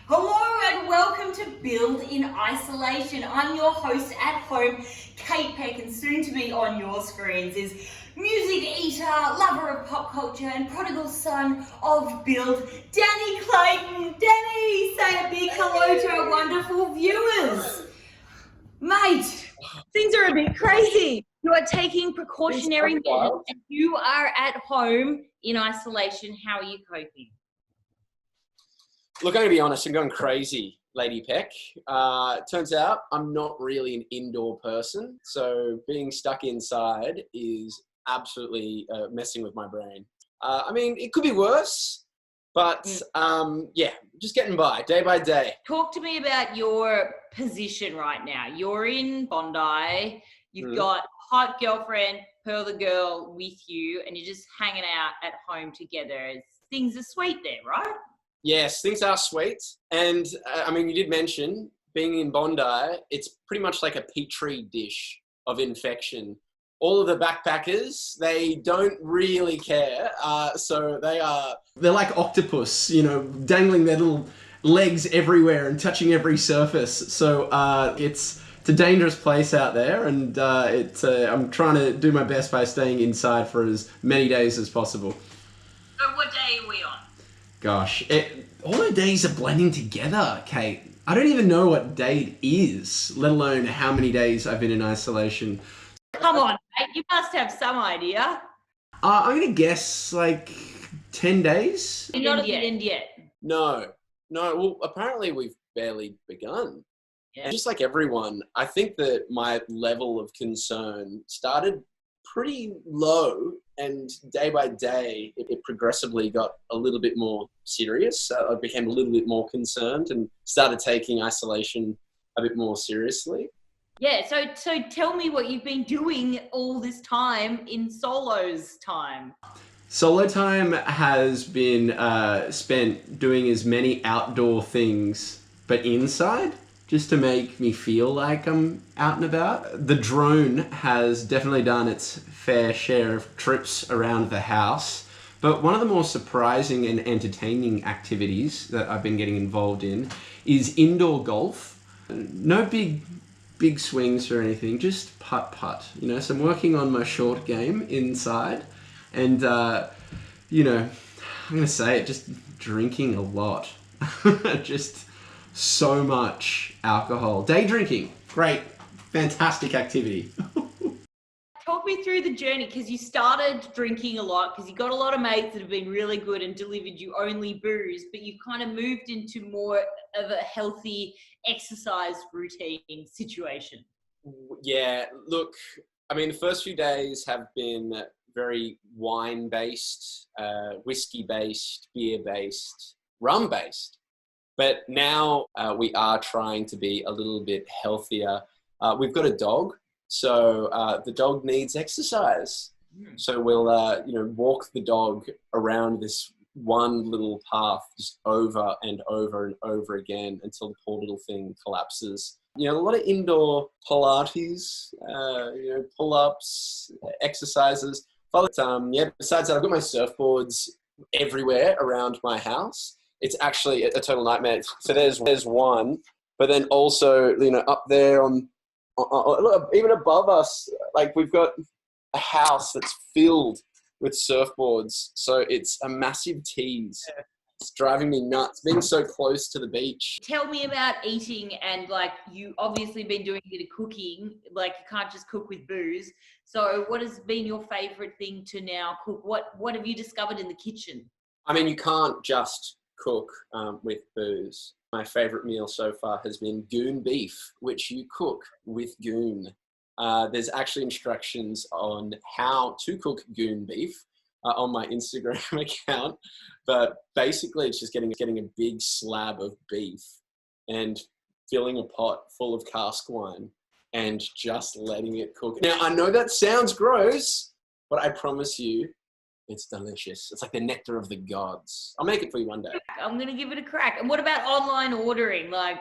Hello and welcome to Build in Isolation. I'm your host at home, Kate Peck, and soon to be on your screens is music eater, lover of pop culture, and prodigal son of Build, Danny Clayton. Danny, say a big hello to our wonderful viewers. Mate, things are a bit crazy. You are taking precautionary measures and you are at home in isolation. How are you coping? Look, I'm going to be honest, I'm going crazy, Lady Peck. Turns out I'm not really an indoor person, so being stuck inside is absolutely messing with my brain. I mean, it could be worse, but yeah, just getting by day. Talk to me about your position right now. You're in Bondi, you've got a hot girlfriend, Pearl the girl with you, and you're just hanging out at home together. Things are sweet there, right? Yes, things are sweet. And I mean, you did mention being in Bondi, it's pretty much like a petri dish of infection. All of the backpackers, they don't really care. So they're like octopus, dangling their little legs everywhere and touching every surface. So it's a dangerous place out there. And I'm trying to do my best by staying inside for as many days as possible. So what day are we on? Gosh, all the days are blending together, Kate. I don't even know what day it is, let alone how many days I've been in isolation. Come on, mate. You must have some idea. I'm going to guess like 10 days. You're not at the end yet. No. Well, apparently we've barely begun. Yeah. And just like everyone, I think that my level of concern started pretty low, and day by day it progressively got a little bit more serious. I became a little bit more concerned and started taking isolation a bit more seriously. Yeah, so tell me what you've been doing all this time in Solo's time. Solo time has been spent doing as many outdoor things but inside, just to make me feel like I'm out and about. The drone has definitely done its fair share of trips around the house, but one of the more surprising and entertaining activities that I've been getting involved in is indoor golf. No big swings or anything, just putt. So I'm working on my short game inside, and I'm gonna say it, just drinking a lot. Just so much alcohol. Day drinking, great, fantastic activity. Talk me through the journey, because you started drinking a lot because you got a lot of mates that have been really good and delivered you only booze, but you've kind of moved into more of a healthy exercise routine situation. Yeah, look, I mean, the first few days have been very wine-based, whiskey-based, beer-based, rum-based. But now we are trying to be a little bit healthier. We've got a dog, so the dog needs exercise. So we'll, walk the dog around this one little path just over and over and over again until the poor little thing collapses. A lot of indoor Pilates, pull-ups, exercises. Besides that, I've got my surfboards everywhere around my house. It's actually a total nightmare. So there's one, but then also, up there on even above us, like we've got a house that's filled with surfboards. So it's a massive tease. It's driving me nuts, being so close to the beach. Tell me about eating, and like you obviously been doing a bit of cooking, like you can't just cook with booze. So what has been your favorite thing to now cook? What have you discovered in the kitchen? I mean, you can't just cook with booze. My favorite meal so far has been goon beef, which you cook with goon. There's actually instructions on how to cook goon beef on my Instagram account, but basically it's just getting a big slab of beef and filling a pot full of cask wine and just letting it cook. Now, I know that sounds gross, but I promise you, it's delicious. It's like the nectar of the gods. I'll make it for you one day. I'm going to give it a crack. And what about online ordering? Like,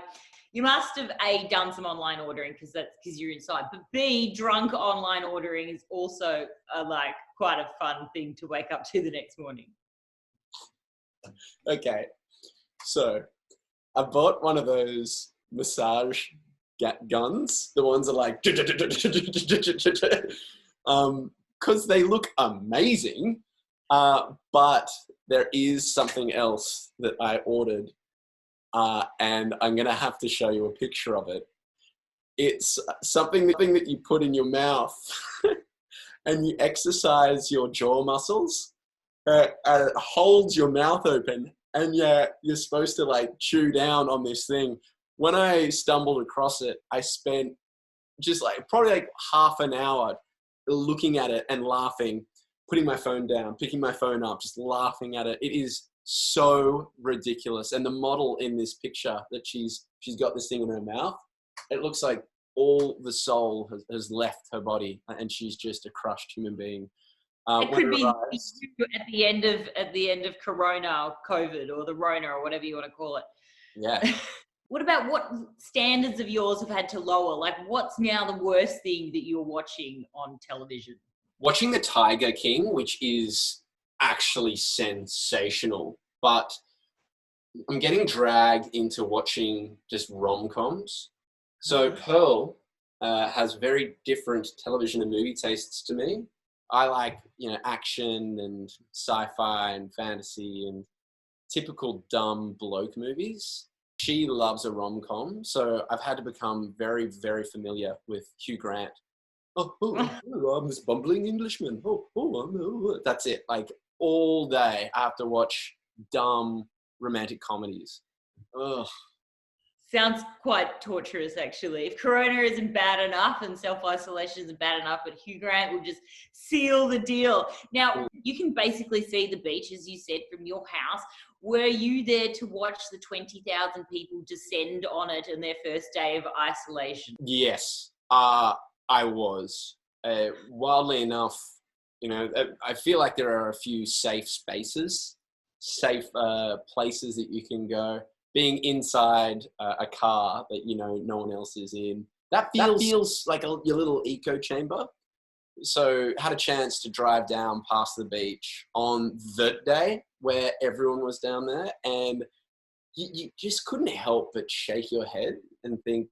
you must have A, done some online ordering because you're inside, but B, drunk online ordering is also quite a fun thing to wake up to the next morning. Okay. So I bought one of those massage guns. The ones that are like, because they look amazing. But there is something else that I ordered, and I'm going to have to show you a picture of it. It's something that you put in your mouth and you exercise your jaw muscles. And it holds your mouth open, and you're supposed to like chew down on this thing. When I stumbled across it, I spent just like probably like half an hour looking at it and laughing, putting my phone down, picking my phone up, just laughing at it. It is so ridiculous. And the model in this picture that she's got this thing in her mouth, it looks like all the soul has left her body, and she's just a crushed human being. It could be at the end of Corona or COVID or the Rona or whatever you want to call it. Yeah. What about what standards of yours have had to lower? Like, what's now the worst thing that you're watching on television? Watching The Tiger King, which is actually sensational, but I'm getting dragged into watching just rom-coms. So Pearl has very different television and movie tastes to me. I like, action and sci-fi and fantasy and typical dumb bloke movies. She loves a rom-com, so I've had to become very, very familiar with Hugh Grant. I'm this bumbling Englishman. That's it. Like all day, I have to watch dumb romantic comedies. Ugh. Sounds quite torturous, actually. If Corona isn't bad enough and self-isolation isn't bad enough, but Hugh Grant will just seal the deal. Now, you can basically see the beach, as you said, from your house. Were you there to watch the 20,000 people descend on it in their first day of isolation? Yes, I was. Wildly enough, I feel like there are a few safe spaces, safe places that you can go. Being inside a car that, no one else is in, that feels like your little echo chamber. So had a chance to drive down past the beach on the day where everyone was down there, and you just couldn't help but shake your head and think,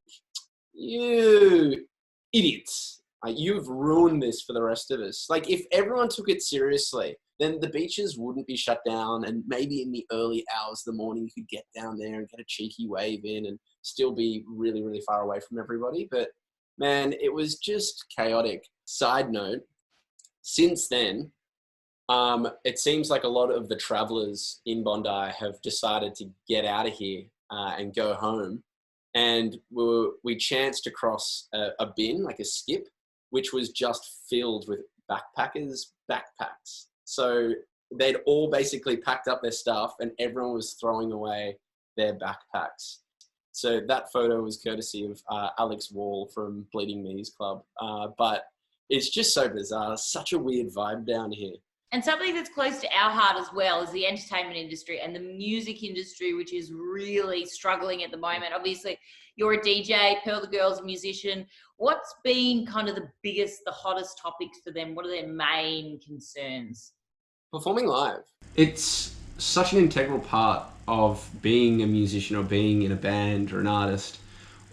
you idiots, like, you've ruined this for the rest of us. Like, if everyone took it seriously, then the beaches wouldn't be shut down, and maybe in the early hours of the morning you could get down there and get a cheeky wave in and still be really, really far away from everybody. But man, it was just chaotic. Side note, since then, it seems like a lot of the travelers in Bondi have decided to get out of here and go home. And we chanced across a bin, like a skip, which was just filled with backpackers' backpacks. So they'd all basically packed up their stuff and everyone was throwing away their backpacks. So that photo was courtesy of Alex Wall from Bleeding Knees Club. But it's just so bizarre. Such a weird vibe down here. And something that's close to our heart as well is the entertainment industry and the music industry, which is really struggling at the moment. Obviously, you're a DJ, Pearl the Girl's a musician. What's been kind of the hottest topics for them? What are their main concerns? Performing live. It's such an integral part of being a musician or being in a band or an artist.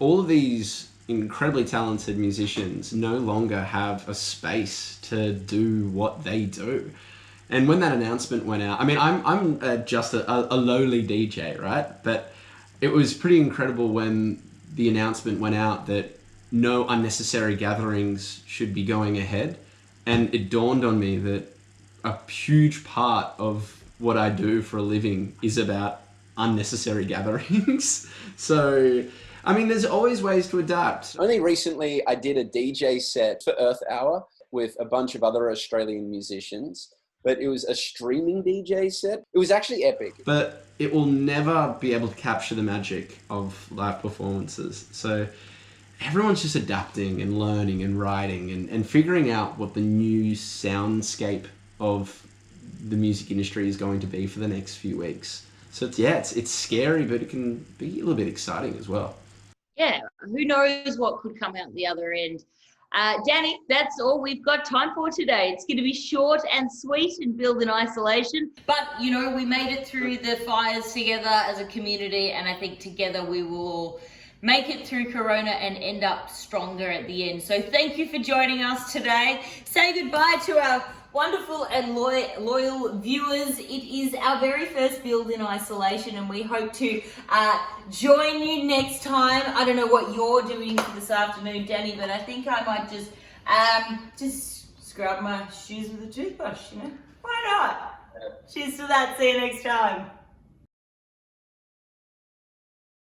All of these incredibly talented musicians no longer have a space to do what they do. And when that announcement went out, I mean, I'm just a lowly DJ, right? But it was pretty incredible when the announcement went out that no unnecessary gatherings should be going ahead. And it dawned on me that a huge part of what I do for a living is about unnecessary gatherings. So, I mean, there's always ways to adapt. Only recently I did a DJ set for Earth Hour with a bunch of other Australian musicians, but it was a streaming DJ set. It was actually epic. But it will never be able to capture the magic of live performances. So everyone's just adapting and learning and writing and figuring out what the new soundscape of the music industry is going to be for the next few weeks. So it's scary, but it can be a little bit exciting as well. Yeah, who knows what could come out the other end. Danny, that's all we've got time for today. It's going to be short and sweet and build in isolation. But, you know, we made it through the fires together as a community, and I think together we will make it through Corona and end up stronger at the end. So thank you for joining us today. Say goodbye to our wonderful and loyal viewers. It is our very first build in isolation, and we hope to join you next time. I don't know what you're doing for this afternoon, Danny, but I think I might just scrub my shoes with a toothbrush, you know? Why not? Cheers to that. See you next time.